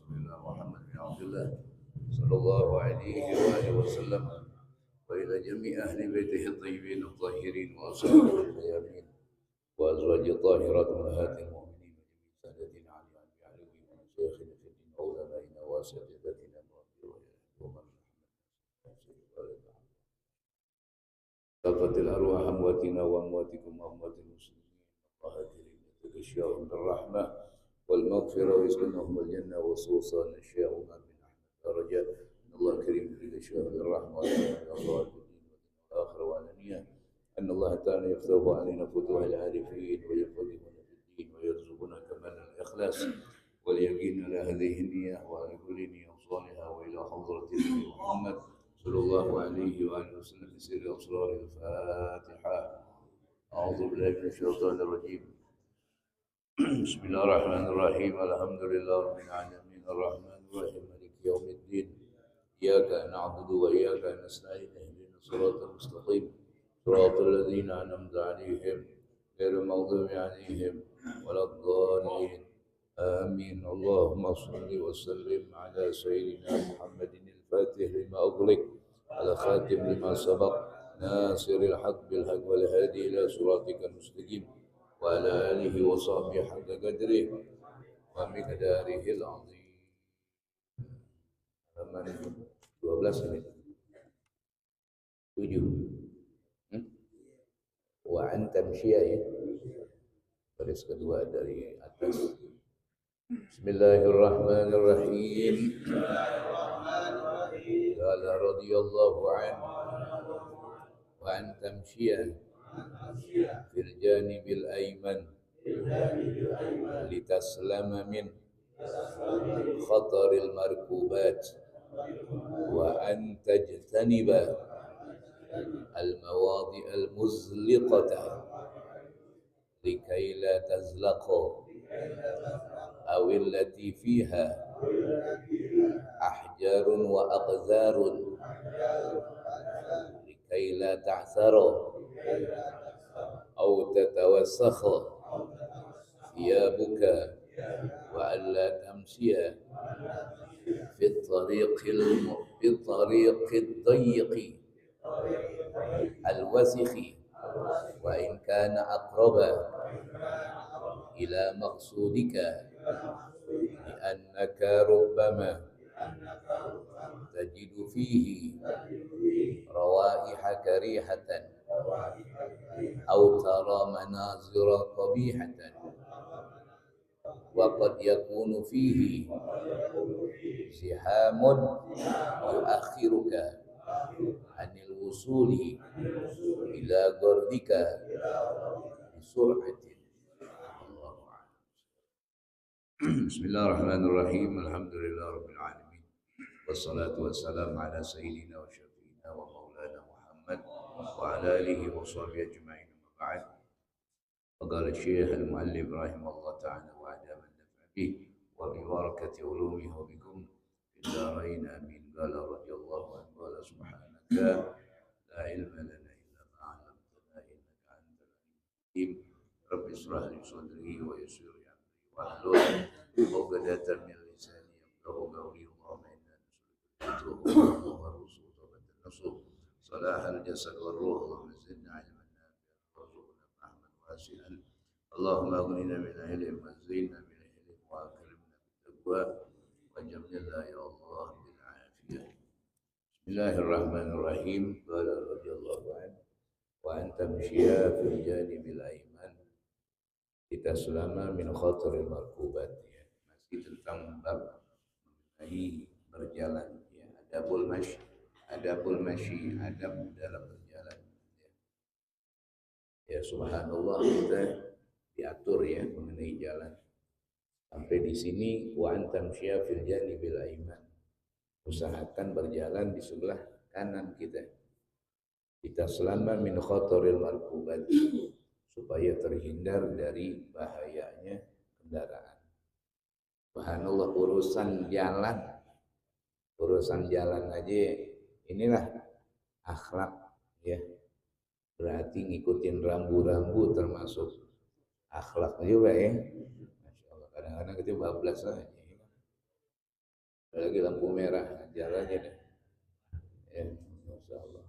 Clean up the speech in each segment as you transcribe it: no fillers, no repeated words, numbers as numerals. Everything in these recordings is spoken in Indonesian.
Rasulillah Muhammad bin Abdullah sallallahu alaihi wa alihi wasallam wa ila jami' ahli baitihi at-tayyibin at-tahirin wa ashabihi al-yamin wa azwaji tahirat ummahatil mu'minin wa jami' sadatina ali alihi wa masyayikhina fi din wa ulamaina wa asatidatina wa man تلقت الأرواح أمواتنا وأمواتكم وأموات المسلمين الطاهرين تغشاهم بالرحمة والمغفرة ويسكنهم الجنة وصوصا نشاء ما من أحمد درجات إن الله كريم تغشاهم بالرحمة والمغفرة في الدين والآخرة وعلانية أن الله تعالى يفتح علينا فتوح العارفين ويفقهنا في الدين ويرزقنا كمال الإخلاص واليقين على هذه النية وعلى كل نية صالحة وإلى حضرة النبي محمد صلى الله عليه وآله وسلم بسر أسرار الفاتحة. أعوذ بالله من الشيطان الرجيم. بسم الله الرحمن الرحيم. الحمد لله رب العالمين الرحمن الرحيم مالك يوم الدين إياك نعبد وإياك نستعين اهدنا الصراط المستقيم صراط الذين أنعمت عليهم غير المغضوب عليهم ولا الضالين آمين. اللهم صل وسلم على سيدنا محمد الفاتح لما أغلق الخاتم لما سبق ناصر الحق بالحق والهادي إلى صراطك المستقيم وعلى آله وصحبه حق قدره ومقداره العظيم. Halaman 12 ini 7. Wa an tamsyiah ya. Baris kedua dari atas. Bismillahirrahmanirrahim. Qala radhiyallahu anhu wa an tamsyiah fil janibil ayman litaslama min khataril markubat wa an tajtaniba al mawadi' al muzliqata likai la tazlaqa aw allati fiha ahjarun wa aqzarun likai la ta'thara aw tatawassakha thiyabuka wa alla tamshiya fi at-tariqil dayiqi al-wasikhi wa in kana aqraba ila maqsudika li'annaka rubbama tajidu fihi rawaiha karihatan aw tara manazira qabihatan wa qad yakunu fihi zihamun yuakhiruka anil wusuli ila gordika bisur'atin. Bismillahirrahmanirrahim. Alhamdulillah rabbil alamin. Wassalatu wassalamu ala sayyidina wa syafiina wa maulana Muhammad wa ala alihi wa sahbihi ajma'in. Amma ba'd. Faqala Syekh al-Muallif rahimahullah ta'ala wa adama an-naf'a bih wa bi barakati ulumihi wa bikum fid dharain amin. Qala radhiyallahu anhu qala subhanaka la ilma lana illa ma 'allamtana innaka antal alimul hakim. Rabbi ishrah li sadri wa yassir li amri wahlul 'uqdatam min lisani yafqahu qawli. Allahumma inna nas'aluka wa rusul wa nas'aluka salahal jasad wal ruh. Allahumma zidna 'ilman nafi'an warzuqna fahman wasi'an. Allahumma aghnina min ilmin wa zidna min ilmin wa akrimna bit taqwa wa jamilna ya Allah bil afiyah. Bismillahirrahmanirrahim. Qala radhiyallahu anhu wa anta tamshiya fil janibil ayman litaslama min khataril markubat ya. Masih tentang bab mengenai berjalan ya, adabul masy, adab dalam berjalan ya. Ya subhanallah, kita diatur ya mengenai jalan. Sampai di sini wa antam sya fil janibil aiman. Usahakan berjalan di sebelah kanan kita. Kita selama min khataril markubat, supaya terhindar dari bahayanya kendaraan. Subhanallah, urusan jalan aja inilah akhlak ya. Berarti ngikutin rambu-rambu termasuk akhlak juga ya. Masya Allah, kadang-kadang kita bablas aja. lagi lampu merah, hajar aja deh. Ya, Masya Allah.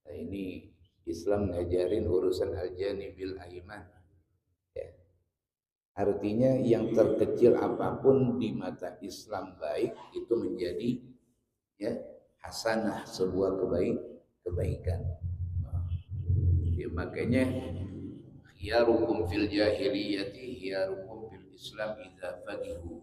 Nah ini Islam ngajarin urusan al-janibil aiman. Ya. Artinya yang terkecil apapun di mata Islam baik itu menjadi ya hasanah, sebuah kebaikan. Nah, ya, makanya khiyarukum fil jahiliyati khiyarukum fil Islam idza faqihu.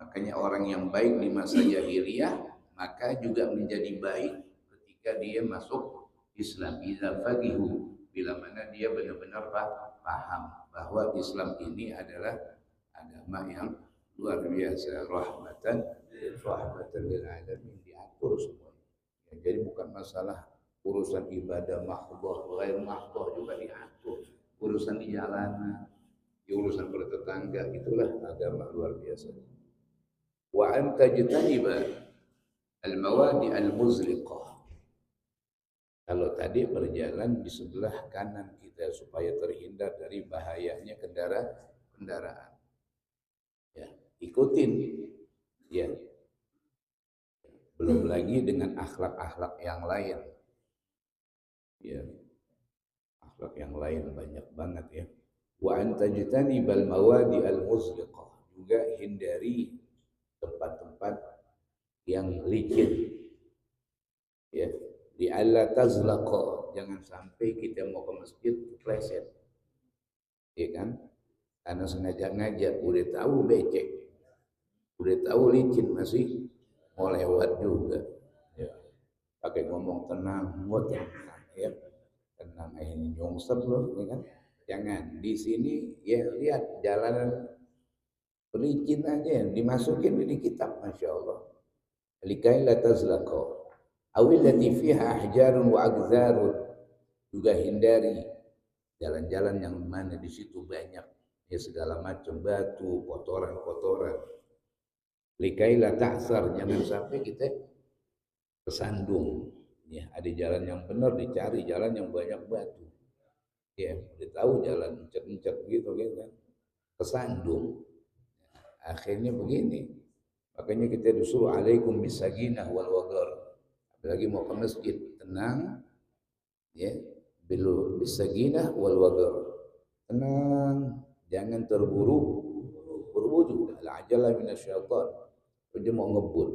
Makanya orang yang baik di masa jahiliyah maka juga menjadi baik ketika dia masuk Islam. Idza faqihu, bila mana dia benar-benar paham bahwa Islam ini adalah agama yang luar biasa, rahmatan lil alamin, diatur semuanya. Ya, jadi bukan masalah urusan ibadah mahdoh, ghair mahdoh juga diatur. Urusan di jalanan, urusan bertetangga, itulah agama luar biasa. Wa an tajtaniba al-mawadi al-muzliqah. Kalau tadi berjalan di sebelah kanan kita supaya terhindar dari bahayanya kendaraan. Ya, ikutin. Ya, belum lagi dengan akhlak-akhlak yang lain. Ya, akhlak yang lain banyak banget ya. Wa an tajtanibal mawadi al-muzliqah. Juga hindari tempat-tempat yang licin. Ya, di alla tazlaqa, jangan sampai kita mau ke masjid kepleset. Ya kan? Karena sengaja ngajak, udah tahu becek, udah tahu licin, masih mau lewat juga. Ya, pakai ngomong tenang, mau tenang ya. Tenang, ini nyungsep loh, ya kan? Jangan di sini ya, lihat jalanan pelicin aja dimasukin di kitab, masya Allah. Likai la tazlaqa awil lati fiha ahjarun wa agzarun, juga hindari jalan-jalan yang mana di situ banyak ya segala macam batu, kotoran-kotoran. Likai la ta'sar, jangan sampai kita kesandung. Ya, ada jalan yang benar dicari jalan yang banyak batu. Ya, udah tahu jalan encet-encet gitu kan. Kesandung. Akhirnya begini. Makanya kita disuruh alaikum bisaginah wal wagar. Apalagi mau ke masjid, tenang ya, bisaginah wal wagar. Tenang, jangan terburu juga. La ajalah minasyaitan. Dia mau ngebut.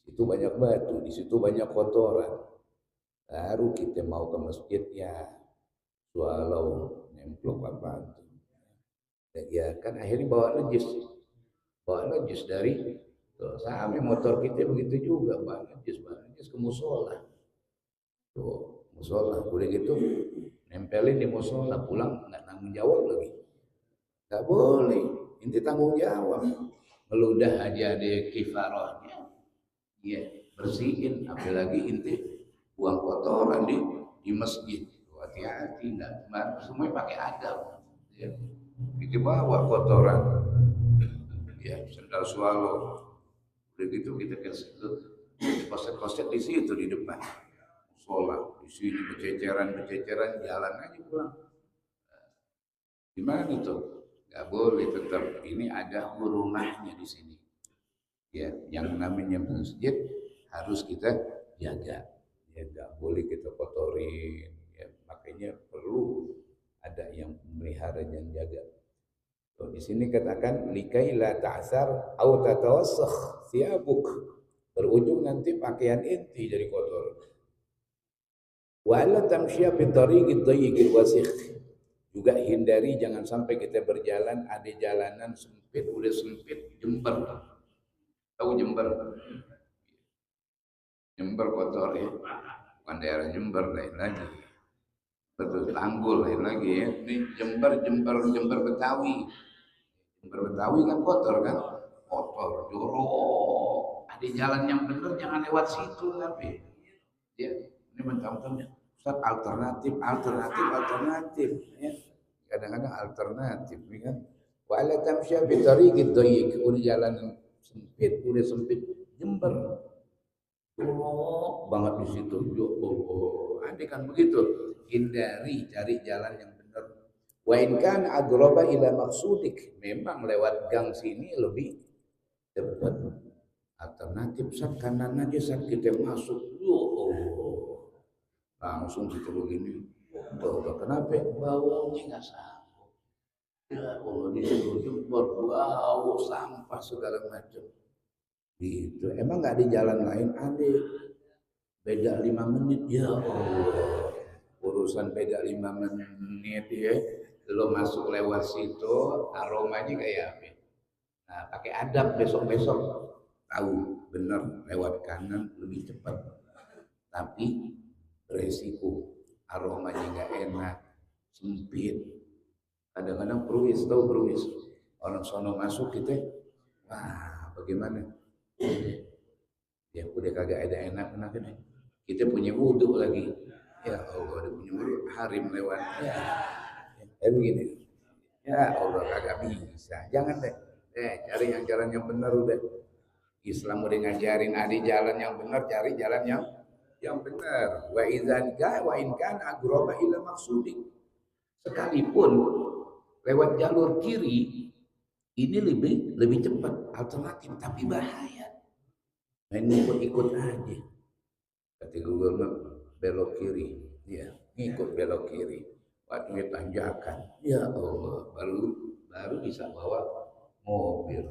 Di situ banyak batu, di situ banyak kotoran. Baru kita mau ke masjid ya, swallow nemplok apa itu. Ya kan akhirnya bawa najis dari sama motor kita begitu juga, bawa najis ke musola. Tuh, musola udah gitu nempelin di musola, pulang nggak tanggung jawab lagi. Nggak boleh, inti tanggung jawab. Meludah aja ada kifarahnya. Ya, bersihin, apalagi inti buang kotoran di masjid. Hati-hati, enggak semuanya pakai adab. Ya. Itu bawa kotoran, ya sendal swallow. Udah gitu kita koset-koset di situ di depan. Sholat di sini bececeran jalan aja pulang. Gimana tuh? Gak boleh, tetap ini ada hurumahnya di sini. Ya, yang namanya masjid harus kita jaga. Ya, gak boleh kita kotorin. Ya, makanya perlu ada yang memelihara dan jaga. So, di sini katakan likai la ta'sar au tatawassakh thiyabuk. Berujung nanti pakaian inti jadi kotor. Wa la tamshiya bi tariqid dayyiqil wasikh. Juga hindari jangan sampai kita berjalan ada jalanan sempit, udah sempit, Jember. Tahu Jember? Jember kotor ya. Bukan daerah Jember lain lagi. Betul, Tanggul lain lagi ya. Ini Jember Betawi. Jember Betawi kan kotor kan? Kotor, jorok. Ada jalan yang benar jangan lewat situ tapi. Ya, ini mentang-mentang Ustaz alternatif ya. Kadang-kadang alternatif ya kan. Wa la tamsya bi tariqid dayyiq, udah jalan sempit, Jember. Jorok banget di situ. Oh, andai kan begitu, hindari, cari jalan yang benar. Wa in kana agroba ila maksudik, memang lewat gang sini lebih cepat. Alternatif saat kanan aja saat kita masuk, yo Allah, langsung kita begini. Bawa kenapa? Baunya nggak sanggup. Ya Allah, disuruh jempol, bau sampah segala macam. Gitu. Emang nggak di jalan lain ada? Beda 5 menit, ya Allah. Urusan beda 5 menit ya. Lo masuk lewat situ, aromanya kayak apa? Nah, pakai adab besok-besok tahu benar lewat kanan lebih cepat. Tapi resiko aromanya nggak enak, sempit. Kadang-kadang peruis, tahu peruis. Orang sono masuk kita, wah bagaimana? Ya udah kagak ada enak-enak ini. Kita punya wudhu lagi. Ya Allah, ada punya wudhu, harim lewat. Ya begini. Ya Allah, kagak bisa. Jangan deh. Cari yang jalan yang benar udah. Islam udah ngajarin ada jalan yang benar, cari jalan yang benar. Wa idzan ka wa in kana agroba ila maksudi. Sekalipun lewat jalur kiri ini lebih cepat alternatif tapi bahaya. Main ikut-ikut aja. Kata Google Map belok kiri, ya ngikut belok kiri. Waktu tanjakan, ya Allah, baru bisa bawa mobil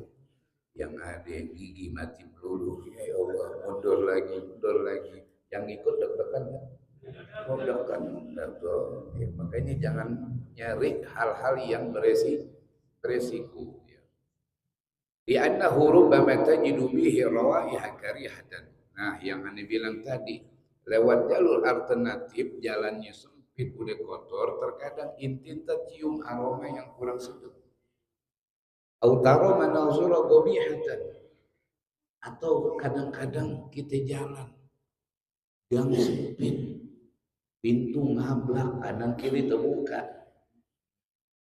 yang ada yang gigi mati melulu. Ya Allah, mundur lagi. Yang ikut deg-degan kan? Oh, deg-degan. Ya, makanya jangan nyari hal-hal yang beresiko. Li'annahu rubbama tajidu bihi rawaiha karihatan. Nah, yang Anda bilang tadi, lewat jalur alternatif, jalannya sempit, udah kotor, terkadang inti tercium aroma yang kurang sedap. Autaro manazura gobihatan. Atau kadang-kadang kita jalan yang sempit, pintu ngablak, kanan kiri terbuka,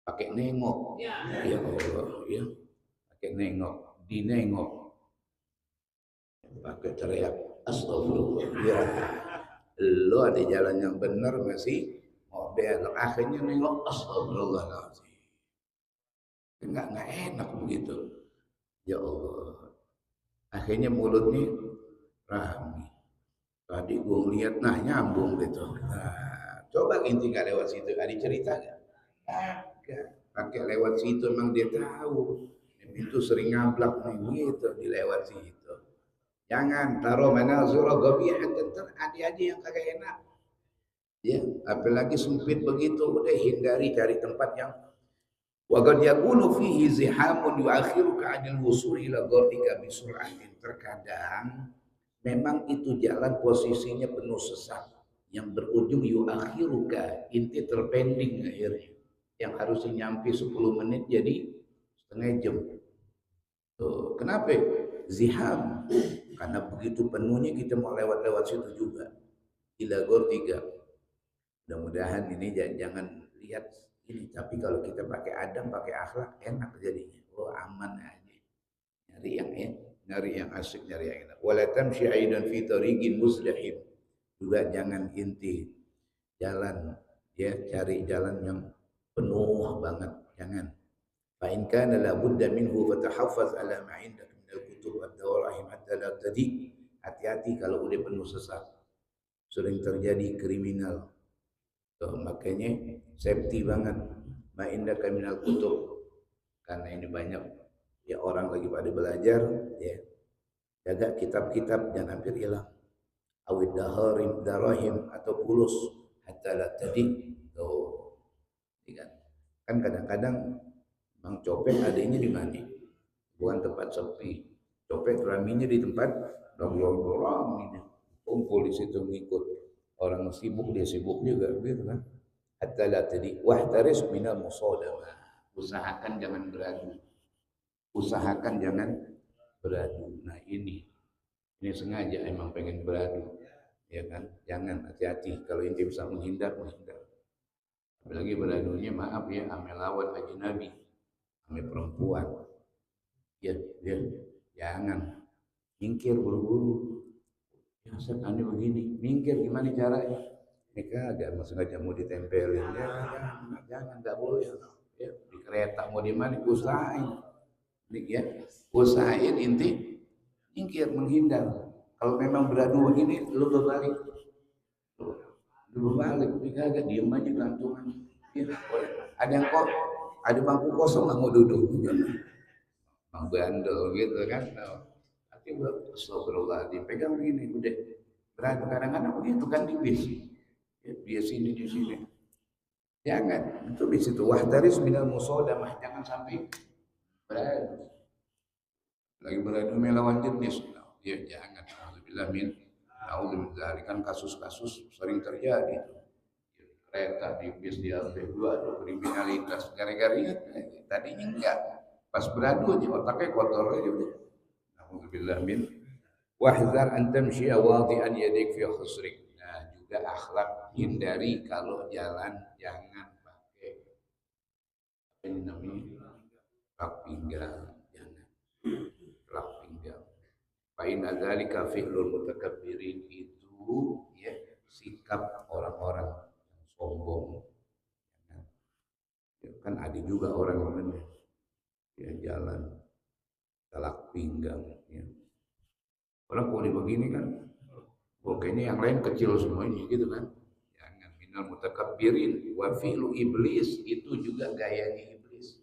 pakai nengok. Ya Allah, ya. Pakai nengok, dinengok, pakai teriak astagfirullah. Ya, lo ada jalan yang benar masih model, akhirnya nengok astagfirullahaladzim. Enggak enak begitu. Ya Allah, akhirnya mulutnya rame. Tadi gue lihat, nah nyambung gitu. Nah, coba inti nggak lewat situ, ada cerita nggak? Agak. Pakai lewat situ emang dia tahu. Itu sering ngablak nih gitu dilewat situ. Jangan taruh mana surah gobiyah tentu ada aja yang kagak enak. Ya, apalagi sempit begitu udah hindari cari tempat yang wa qad yakunu fihi zihamun yu'akhiruka 'anil wusul ila ghatika bi sur'atin. Terkadang memang itu jalan posisinya penuh sesak yang berujung yu'akhiruka, inti terpending akhirnya. Yang harusnya nyampe 10 menit jadi setengah jam. Tuh, kenapa? Ziham. Karena begitu penuhnya kita mau lewat-lewat situ juga. Ila tiga. Mudah-mudahan ini jangan lihat ini. Tapi kalau kita pakai adab, pakai akhlak, enak jadinya. Oh aman aja. Nyari yang asik, nyari yang enak. Wala tamshi aidan fi tariqin muzdahim. Juga jangan inti jalan, ya cari jalan yang penuh banget. Jangan. Fa in kana la budda minhu fatahaffaz ala ma indak min al-kutub ad-dawarahim hatta la tadi. Hati-hati kalau udah penuh sesak. Sering terjadi kriminal. Tuh, makanya safety banget. Ma indaka min al-kutub. Karena ini banyak ya orang lagi pada belajar, ya. Jaga kitab-kitab jangan hampir hilang. Awid daharim darahim atau pulus hatta la tadi. Tuh. Kan kadang-kadang Bang copet adanya di mana? Bukan tempat sepi. Copet raminya di tempat rami. Kumpul di situ ngikut. Orang sibuk dia sibuk juga, gitu kan? Hatta la tadi wahtaris minal musadamah. Usahakan jangan beradu. Usahakan jangan beradu. Nah ini sengaja emang pengen beradu, ya kan? Jangan, hati-hati. Kalau inti bisa menghindar. Apalagi beradunya maaf ya, ame lawan ajnabi. Ame perempuan, ya jangan mingkir buru-buru. Ya Ustaz, ane begini, mingkir gimana caranya? Ini kagak, sengaja mau ditempelin. Jangan, nggak boleh. Ya, di kereta mau di mana, usahain. Ya, usahain inti nyingkir, menghindar. Kalau memang beradu begini, lu berbalik. Lu berbalik, agak diem aja gantungan. Ya, ada yang kok, ada bangku kosong nggak mau duduk. Bang bandel gitu kan. Tapi astagfirullah, dipegang begini, udah. Beradu kadang-kadang begitu kan di bis. Ya, dia sini, di sini. Jangan, itu di situ. Wahtaris minal musodamah, jangan sampai beradu. Lagi beradu melawan jenis, ya jangan. Alhamdulillah min, alhamdulillah kan kasus-kasus sering terjadi. Kereta di bis di dua ada kriminalitas gara-gara itu. Tadinya enggak, pas beradu aja otaknya kotor aja udah. Alhamdulillah min. Wahzar an tamshiya wadi'an yadik fi khusrik. Nah, juga akhlak, hindari kalau jalan jangan pakai apa ini namanya, rak pinggang, jangan rak pinggang. Fa'in adzalika fi'lul mutakabbirin, itu ya sikap orang-orang yang sombong. Ya, kan ada juga orang yang ya jalan telak pinggang ya. Orang kalau begini kan, pokoknya yang lain kecil semuanya gitu kan. Jangan, minal mutakabbirin wa fi'lu iblis, itu juga gayanya iblis.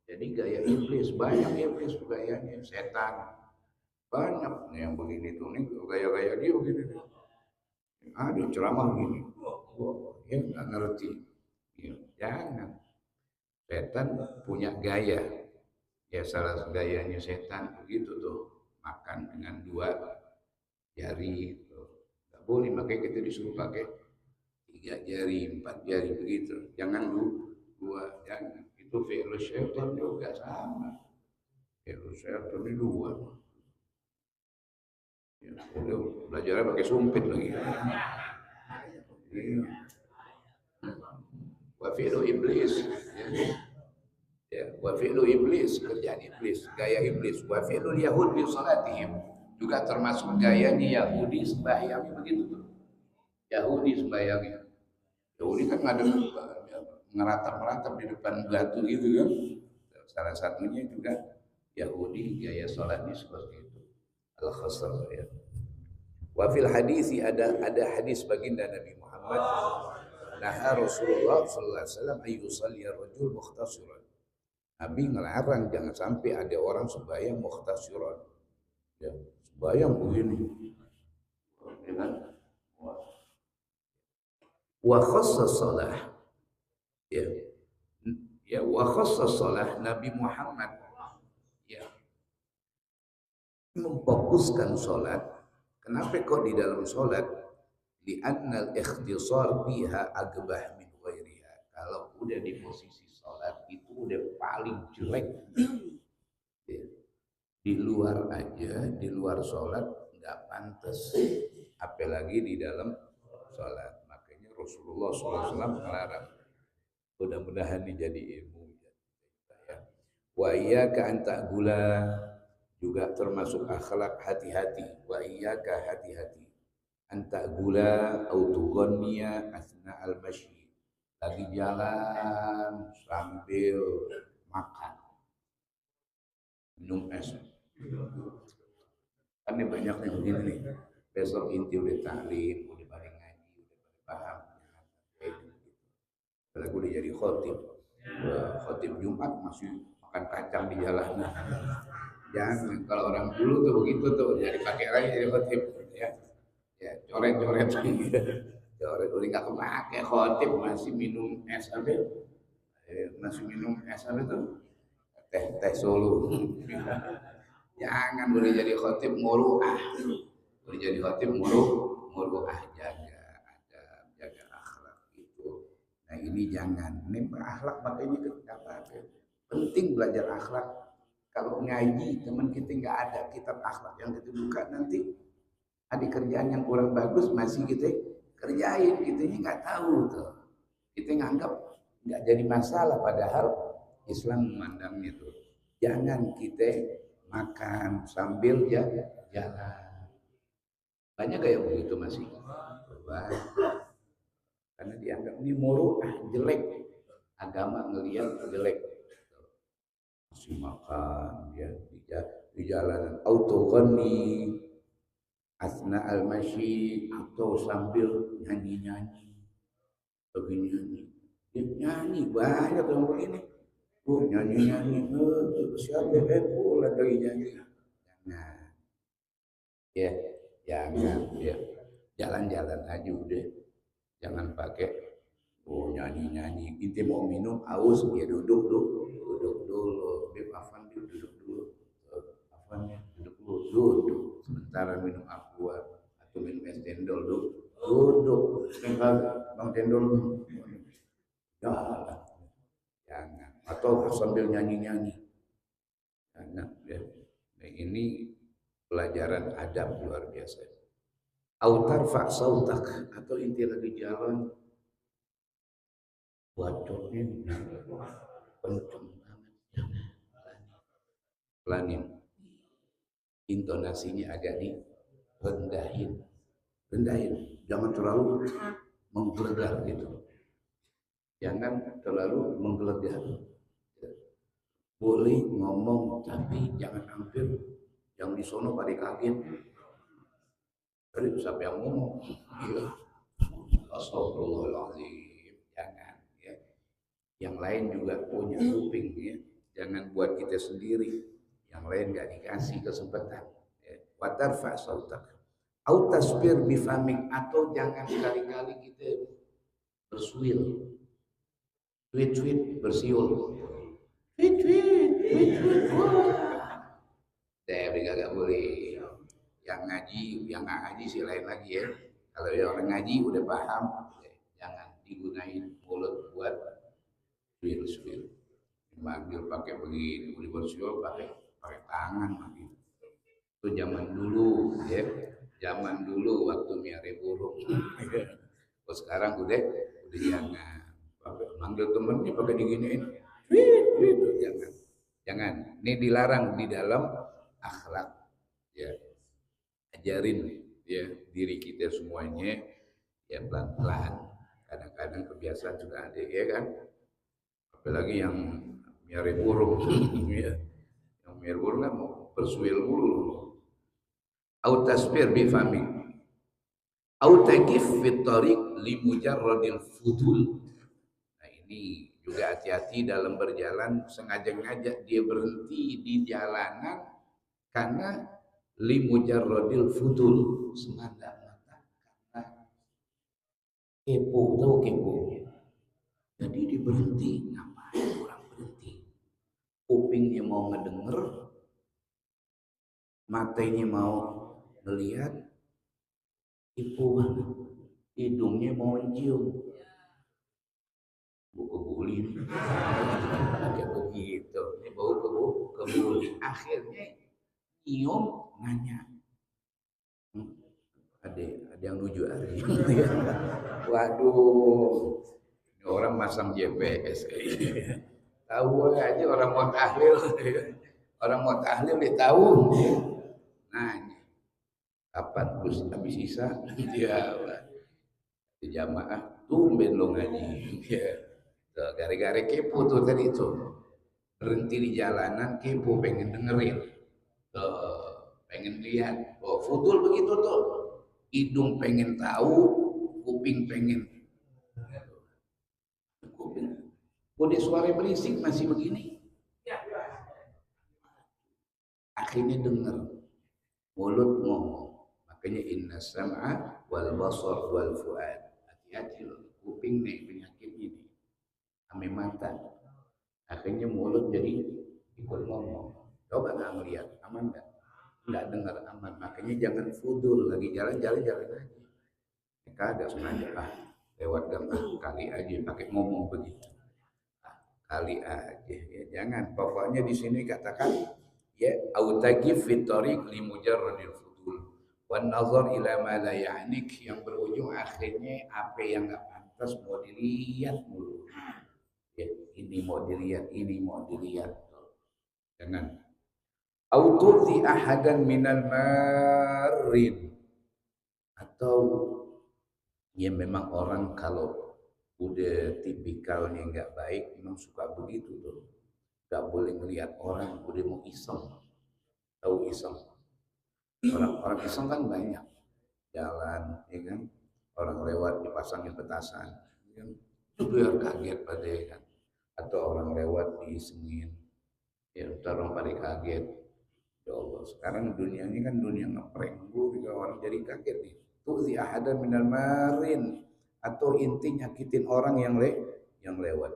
Jadi gaya iblis, banyak iblis gayanya, setan. Banyak nih yang begini tuh nih, gaya-gaya dia begini. Ada ceramah begini. Ya nggak ngerti. Ya, jangan. Setan punya gaya. Ya salah gayanya setan begitu tuh. Makan dengan dua jari. Nggak boleh, makanya kita disuruh pakai 3 jari, 4 jari begitu. Jangan dua, jangan. Itu fi'lu syaitan juga sama. Fi'lu syaitan itu dua. Ya, udah belajarnya pakai sumpit lagi. Ya. Wa fi'lu iblis. Ya, wa fi'lu iblis, kerjaan iblis, gaya iblis. Wa fi'lu yahud bi salatihim, juga termasuk gayanya Yahudi sembahyang begitu tuh. Yahudi sembahyangnya. Yahudi kan ada meratap-meratap di depan batu gitu kan. Salah satunya juga Yahudi gaya salatnya seperti itu. Al-Khasr ya. Wa fil hadisi, ada hadis baginda Nabi Muhammad, nah Rasulullah sallallahu alaihi wasallam ayyusalli ar-rajul mukhtasiran. Nabi ngelarang jangan sampai ada orang sembahyang mukhtasiran. Ya, sembahyang begini. Wa khassa shalah. Ya. Ya, wa khassa shalah, Nabi Muhammad ya memfokuskan salat. Kenapa kok di dalam salat? Li'annal ikhtisar biha agbah min ghairiha. Kalau udah di posisi salat itu udah paling jelek. Ya. Di luar aja, di luar salat nggak pantas, apalagi di dalam salat. Makanya Rasulullah SAW melarang. Mudah-mudahan ini jadi ilmu ya. Wa iyyaka an ta'gula, juga termasuk akhlak hati-hati. Wa iyyaka, hati-hati. Anta gula autogonia asna al-masyi, lagi jalan sambil makan minum es. Kan ini banyak yang begini nih, besok inti udah taklim, udah balik ngaji, udah paham, kalau udah jadi khotib, khotib Jumat masih makan kacang di jalan. Jangan, kalau orang dulu tuh begitu tuh, jadi pakai lagi jadi khotib ya. Ya, coret-coret coret udah nggak kepake, khotib masih minum es apa, masih minum es apa tuh, teh Solo. Jangan, boleh jadi khotib muruah, boleh jadi khotib muruah, jaga adab, jaga akhlak itu. Nah ini jangan, ini akhlak makanya apa, penting belajar akhlak. Kalau ngaji teman kita nggak ada kitab akhlak yang kita buka, nanti ada kerjaan yang kurang bagus masih kita kerjain, kita ini nggak tahu tuh, kita nganggap nggak jadi masalah, padahal Islam memandangnya itu jangan kita makan sambil jalan. Banyak kayak begitu masih, karena dianggap ini muruah, jelek, agama ngelihat jelek. kasih makan ya di jalanan, autogoni asna al-masyi, atau sambil nyanyi-nyanyi, begini nyanyi, dia nyanyi banyak yang begini, nyanyi-nyanyi, siapa pulang lagi nyanyi, nah ya jangan ya, jalan-jalan aja udah, jangan pakai nyanyi-nyanyi. Kita mau minum aus ya duduk dulu, Beb Afan duduk dulu, Afan ya duduk sementara minum aqua atau minum es cendol duduk bang cendol jalan, jangan, atau sambil nyanyi-nyanyi, jangan ya. Nah, ini pelajaran adab luar biasa. Autar fa sautak, atau inti lagi jalan bacotnya kenceng banget, pelanin, intonasinya agak rendahin, jangan terlalu menggelegar gitu, jangan terlalu menggelegar, boleh ngomong tapi jangan hampir yang di sono pada kaget, tadi siapa yang ngomong, iya, astagfirullahaladzim, jangan ya. Yang lain juga punya kuping ya, jangan buat kita sendiri, yang lain nggak dikasih kesempatan ya. Watarfa sautak au tasbir bifamik, atau jangan sekali-kali kita bersuil, tweet bersiul, tweet tapi kagak boleh. Yang ngaji, yang nggak ngaji sih lain lagi ya. Kalau yang orang ngaji udah paham, jangan digunain mulut buat suil. Manggil pakai begini, udah bersiul pakai tangan lagi. Itu zaman dulu ya, zaman dulu waktu miara burung. Kalau sekarang udah jangan. Manggil temennya pakai diginiin, jangan. Ini dilarang di dalam akhlak ya. Ajarin ya diri kita semuanya ya pelan-pelan. Kadang-kadang kebiasaan sudah ada ya kan. Apalagi yang miara burung ya. Yang miara burung kan mau bersuil dulu. Au tasbir bi fami. Au taqif fit tariq li mujarradil fudul. Nah, ini juga hati-hati dalam berjalan, sengaja-ngaja dia berhenti di jalanan karena limujarrodil fudul, semata-mata karena kepo, tahu kepo. Jadi dia berhenti, ngapain orang berhenti? Kupingnya mau ngedenger, matanya mau melihat, kepo banget. Hidungnya mau mencium. Bau kebuli, kayak begitu. Ini bau kebuli. Akhirnya nyium, nanya. Ada yang nuju hari. Waduh, ini orang masang GPS kayaknya. Tahu aja orang mau tahlil. Orang mau tahlil dia tahu. Nanya, kapan habis Isya? Ya, di jamaah tumben lo ngaji. Gara-gara kepo tuh tadi tuh. Berhenti di jalanan, kepo pengen dengerin. Pengen lihat. Oh, fudul begitu tuh. Hidung pengen tahu, kuping pengen. Kuping. Kode suara berisik masih begini. Akhirnya dengar. Mulut ngomong. Makanya inna sam'a wal basar wal fuad. Hati-hati loh. Kuping nih penyakit ini. Ame mata. Akhirnya mulut jadi ikut ngomong. Coba nggak melihat, aman nggak? Nggak dengar aman. Makanya jangan fudul. Lagi jalan aja. Kagak sengaja lewat gang kali aja pakai ngomong begitu. Kali aja ya, jangan. Pokoknya di sini katakan ya autaqif fit tariq li mujarradil fudul wan nazar ila ma la ya'nik, yang berujung akhirnya apa yang enggak pantas mau dilihat mulu. Ya, ini mau dilihat. Jangan. Aututi ahadan minal marin, atau ya memang orang kalau udah tipikalnya nggak baik memang suka begitu tuh. nggak boleh melihat orang udah mau iseng. Tahu iseng? Orang-orang iseng kan banyak jalan, ya kan? Orang lewat dipasangin petasan, ya kan? Itu biar kaget pada ya kan? Atau orang lewat diisengin, ya ntar orang pada kaget. Ya Allah, sekarang dunia ini kan dunia ngeprank, juga orang jadi kaget nih. Tu'zi ahada minal marin, atau inti nyakitin orang yang lewat.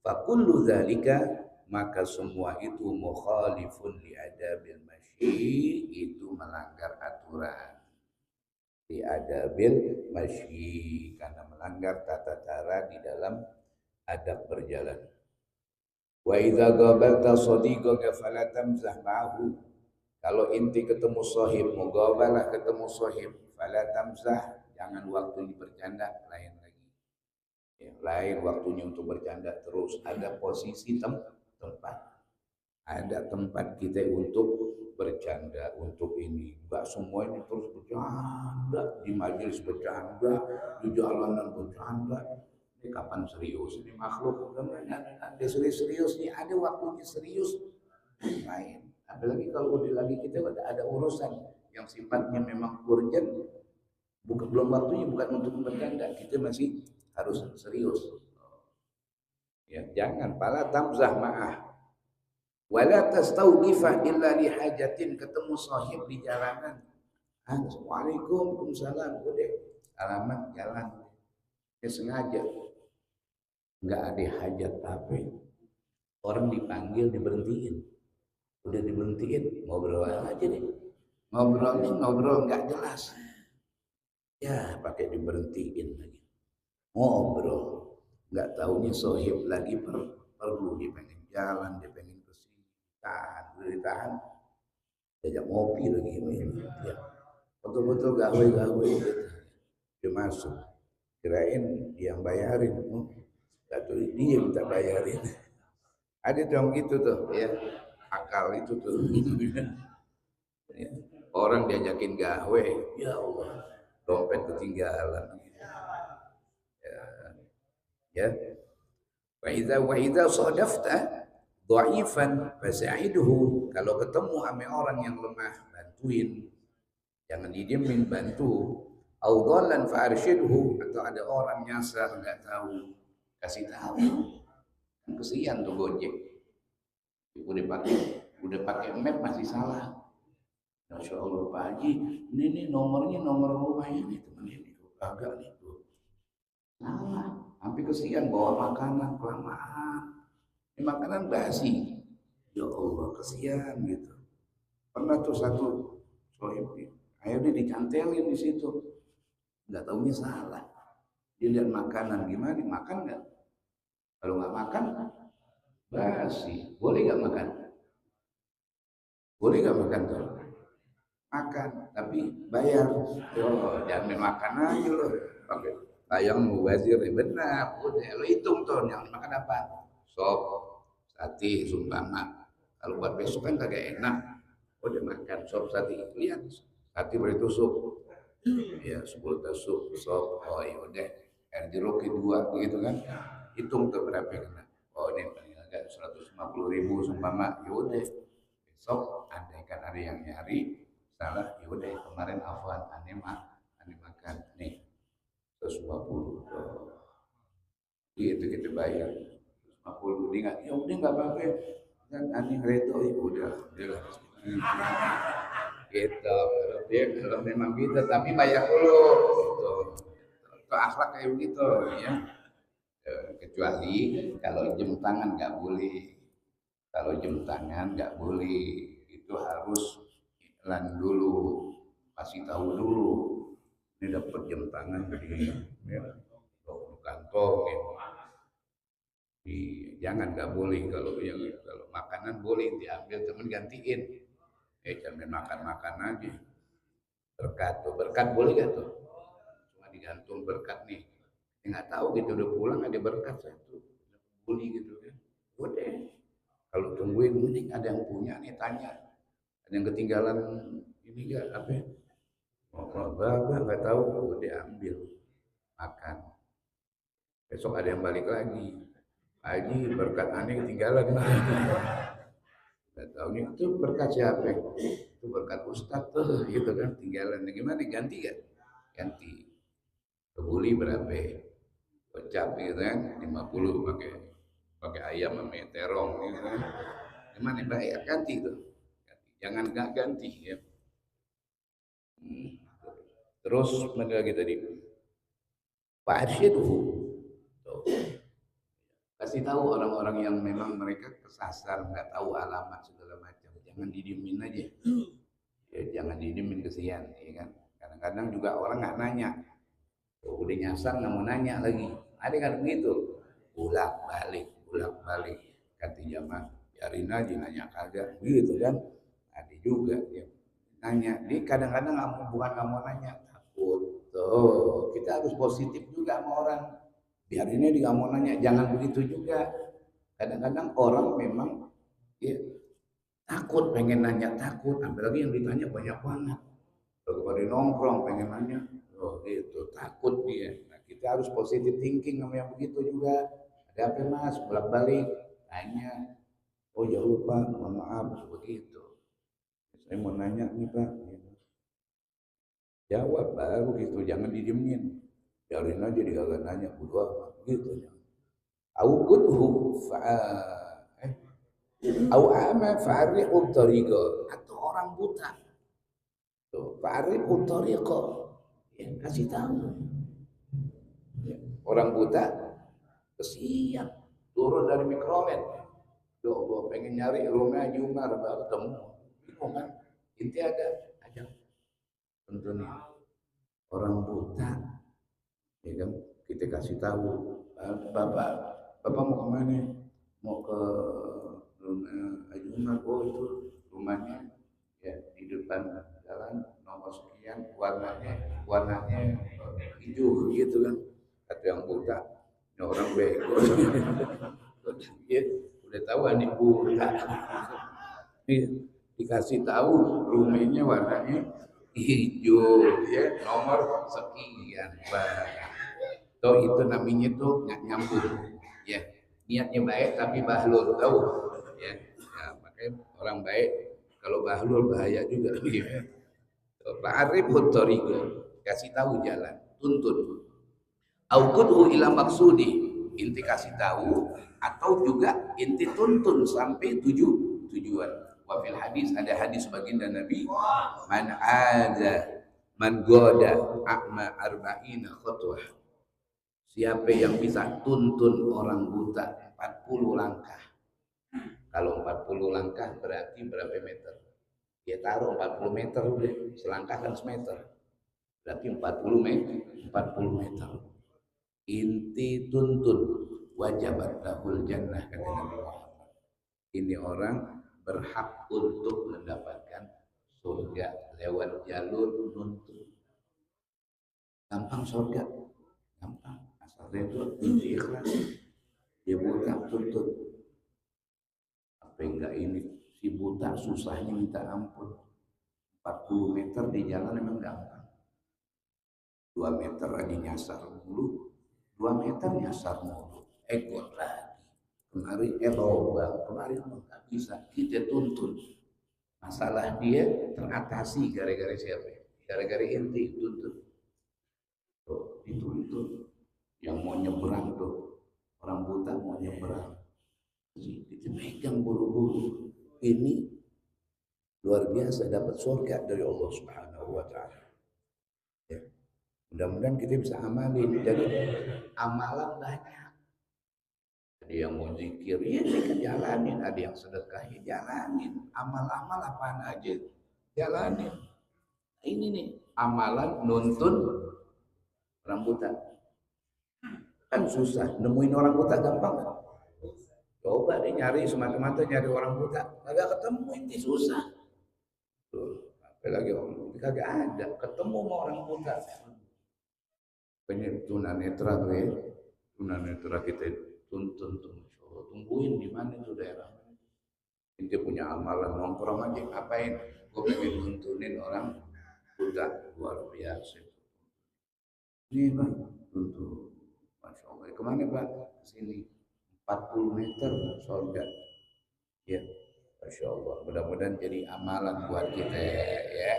Fakullu dzalika, maka semua itu mukhalifun li adabil masyi, itu melanggar aturan. Li adabil masyi, karena melanggar tata cara di dalam adab berjalan. Wa idza qabalta sadiqaka fala tamzah ma'ahu. Kalau inti ketemu sahib, mugabalah ketemu sahib, fala tamzah, jangan waktu bercanda, lain lagi. Ya, lain waktunya untuk bercanda terus. Ada posisi tempat. Ada tempat kita untuk bercanda, untuk ini. Enggak semuanya terus bercanda, di majelis bercanda, di jalanan bercanda. Ini kapan serius? Ini makhluk ada serius nih, ada waktunya serius lain. Apalagi kalau udah lagi kita ada urusan yang sifatnya memang urgent, bukan belum waktunya, bukan untuk bercanda, kita masih harus serius. Ya, jangan pala tamzah ma'ah. Wala tastauqifah illa li hajatin, ketemu sahib di jalanan. Assalamualaikum, waalaikumsalam, udah alamat jalan. Ya sengaja enggak ada hajat apa. Orang dipanggil diberhentiin. Udah diberhentiin, ngobrol aja deh. Ngobrol nggak jelas. Ya pakai diberhentiin lagi. Ngobrol. Nggak taunya sohib lagi perlu, dia pengen jalan, dia pengen kesini. Ditahan. Diajak ngopi lagi. Ya. Betul-betul gawe-gawe gitu. Dia masuk. Kirain dia yang bayarin. Atau dia minta bayarin. Ada dong gitu tuh ya. Akal itu tuh. Ya. Orang diajakin gawe, ya Allah, dompet ketinggalan. Ya, ya. Wa idza sadafta dhaifan fasa'idhu, kalau ketemu sama orang yang lemah, bantuin. Jangan didiemin, bantu. Au dhallan fa'arshidhu, atau ada orang nyasar enggak tahu, kasih tahu. Kesian tuh Gojek. Udah pakai map masih salah. Masya Allah Pak Haji, ini nomornya nomor rumah ini teman ini agak nih tuh. Salah, hampir kesian bawa makanan kelamaan. Ini makanan basi. Ya Allah kesian gitu. Pernah tuh satu sohib, akhirnya dicantelin di situ. Nggak taunya salah. Dia lihat makanan gimana, makan nggak? Kalau nggak makan, basi. Boleh nggak makan? Boleh nggak makan tuh? Makan, tapi bayar. Yo, jangan makan aja loh. Oke, bayang mubazir, benar. Udah lo hitung tuh yang makan apa? Sop, sate, sumpama. Kalau buat besok kan kagak enak. Udah makan sop sate. Lihat, sate bertusuk. Ya, 10 tusuk sop. Oh ya udah, air jeruk dua begitu kan. Hitung tuh berapa kena. Oh ini paling agak 150.000 sumpama. Ya udah, besok andaikan ada yang nyari salah, ya udah kemarin afwan aneh makan nih 150. Gitu kita bayar 150. Dia nggak, ya udah nggak apa-apa kan aneh reto, ya udah gitu. Kalau memang gitu, tapi bayar dulu gitu. Itu akhlak kayak begitu ya. Kecuali kalau jam tangan nggak boleh. Kalau jam tangan nggak boleh, itu harus iklan dulu, kasih tahu dulu. Ini dapat jam tangan di ya, kantong ya. Jangan nggak boleh, kalau makanan boleh diambil teman gantiin. Jangan makan aja. Berkat boleh gak tuh? Cuma digantung berkat nih. Nggak tahu gitu udah pulang ada berkat satu, boleh gitu kan? Udah. Kalau tungguin mending ada yang punya nih tanya. Ada yang ketinggalan ini enggak apa? Bapak nggak tahu, udah ambil makan. Besok ada yang balik lagi. Haji berkat aneh ketinggalan. Nggak tahu nih itu berkat siapa? Itu berkat ustadz tuh, gitu kan tinggalan. Gimana ganti kan? Ganti. Kebuli berapa? Kocap gitu kan, 50 pakai pakai ayam sama terong gitu kan. Gimana bayar ganti tuh. Ganti. Jangan nggak ganti ya. Hmm. Terus mana lagi tadi? Pak Arsyidhu. Kasih tahu orang-orang yang memang mereka kesasar, nggak tahu alamat segala macam. Jangan didiemin aja. Ya, jangan didiemin kesian, ya kan. Kadang-kadang juga orang nggak nanya. Oh, udah nyasar nggak mau nanya lagi. Ada kan begitu. Bolak balik. Kata jamaah, biarin aja nanya kagak, gitu kan. Ada juga ya. Nanya, dia kadang-kadang bukan nggak mau nanya, takut. Tuh, kita harus positif juga sama orang. Biar ini dia nggak mau nanya, jangan begitu juga. Kadang-kadang orang memang ya, takut pengen nanya, takut apalagi yang ditanya banyak banget. Kalau pada nongkrong pengen nanya, oh gitu, takut dia. Nah, kita harus positive thinking sama yang begitu juga. Ada apa mas, bolak balik tanya, oh ya lupa, mohon maaf begitu. Saya mau nanya nih pak, jawab baru gitu, jangan didiemin, biarin aja dia kagak nanya, bodo amat gitu. Au kuthu fa au ama fa'riqu tariqa, atau orang buta. Tuh, fa'riqu tariqa. Ya, kasih tahu. Ya, orang buta kesian turun dari mikrolet. Duh, gua pengen nyari rumah Haji Umar baru ketemu. Bingung kan? Inti ada aja tentunya orang buta, ya kan? Kita kasih tahu, bapak, bapak mau kemana? Mau ke rumah Haji Umar. Oh itu rumahnya ya di depan jalan nomor sekian, warnanya hijau gitu kan. Kata yang buta, ini orang bego. Ya, udah tahu adik buta. Iya, dikasih tahu rumahnya warnanya hijau ya nomor sekian. Tuh itu namanya tuh nggak nyambung ya, niatnya baik tapi bahlul tahu ya. Ya makanya orang baik kalau bahlul bahaya juga ya. Fa'arif tariqa, kasih tahu jalan, tuntun. Au qud'u ila maksudi, inti kasih tahu atau juga inti tuntun sampai tujuan. Wa fil hadis, ada hadis baginda Nabi, man ada man goda a'ma arba'ina khutwah. Siapa yang bisa tuntun orang buta 40 langkah. Kalau 40 langkah berarti berapa meter? Dia taruh 40 meter udah, selangkah kan semeter. Berarti 40 meter, 40 meter. Inti tuntun wajabat lahul jannah, kata Nabi Muhammad. Ini orang berhak untuk mendapatkan surga lewat jalur nuntun. Gampang surga, gampang. Asalnya itu inti ikhlas. Dia buta tuntun. Apa enggak ini si buta susahnya minta ampun. 40 meter di jalan emang gampang. 2 meter lagi nyasar mulu, 2 meter nyasar mulu, ekor lagi. Kemarin lobang, kemarin nggak bisa, kita tuntun. Masalah dia teratasi gara-gara siapa? Gara-gara inti tuntun. Tuh, itu yang mau nyebrang tuh, orang buta mau nyebrang, kita pegang buru-buru. Ini luar biasa dapat surga dari Allah Subhanahu Wa Taala. Ya. Mudah-mudahan kita bisa amalin. Jadi amalan banyak. Ada yang mau zikir, ya zikir jalanin. Ada yang sedekah, ya jalanin. Amal-amal apaan aja, jalanin. Nah, ini nih, amalan nuntun orang buta. Kan susah, nemuin orang buta gampang kan? Coba deh nyari semata-mata nyari orang buta, kagak ketemu, ini susah. Tuh, apalagi orang buta kagak ada, ketemu sama orang buta. Tunanetra tuh ya, tunanetra kita tuntun tuh, tungguin di mana tuh daerah. Kita punya amalan nongkrong aja ngapain? Gue pengen nuntunin orang buta, luar biasa. Ini bang, tuntun, masya Allah. Kemana pak? Kesini. 40 meter surga. Ya, Masya Allah. Mudah-mudahan jadi amalan buat kita ya.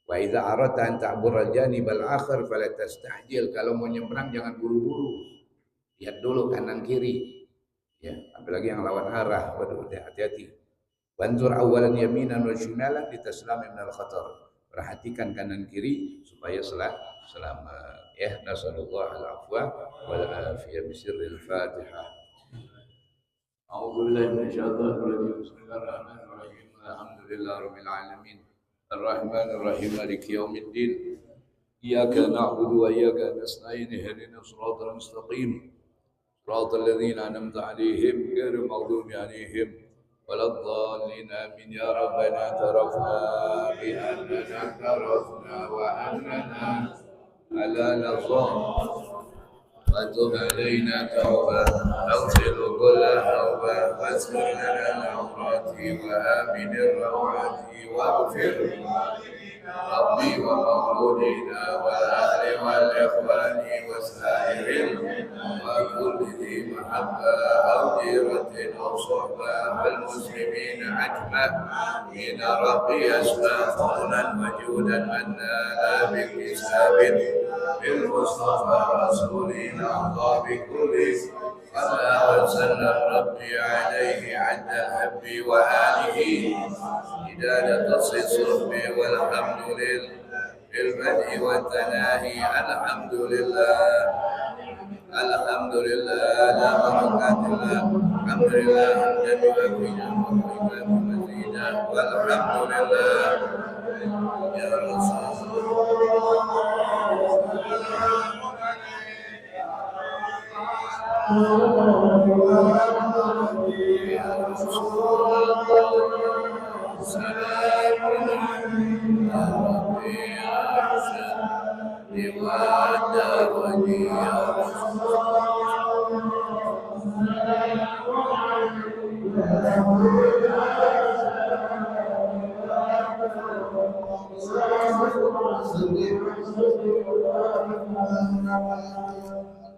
Wa idza aradta an ta'bura janibal akhir fala tasta'jil. Kalau mau nyebrang jangan buru-buru. Lihat dulu kanan kiri. Ya, apalagi yang lawan arah. Waduh, hati-hati. Wanzur awalan yaminan wa shimalan litaslami minal khatar. Perhatikan kanan kiri supaya selamat. Ya, nasallallahu al-afwa wal afiyah bisirril Fatihah. A'udzu billahi minasyaitonir rajim. Bismillahirrahmanirrahim. Alhamdulillahirabbil alamin. Arrahmanir rahim maliki yaumiddin. Iyyaka na'budu wa iyyaka nasta'in. Ihdinas siratal mustaqim. Siratal ladzina an'amta 'alaihim ghairil maghdubi 'alaihim waladdallin. Amin ya rabbana tarafna bi annana tarafna wa annana ala nazar وتب علينا توبة اغسل كل توبة واستر لنا العورات وآمن الروعات واغفر ربي ومولودينا والأهل والإخوان وسائر وكل ذي محبة أو جيرة أو صحبة والمسلمين أجمعين. ربي أسمع فضلا وجودا منانا باكتساب بالمصطفى رسولنا الله بكل صلى وسلم ربي عليه عند الحب وآله إدادة الصحب والحمد لله بالبدء والتناهي. الحمد لله الحمد لله لا بركات الله الحمد لله حمدا يوافي نعمه مزيدا والحمد لله يا رسول Allah.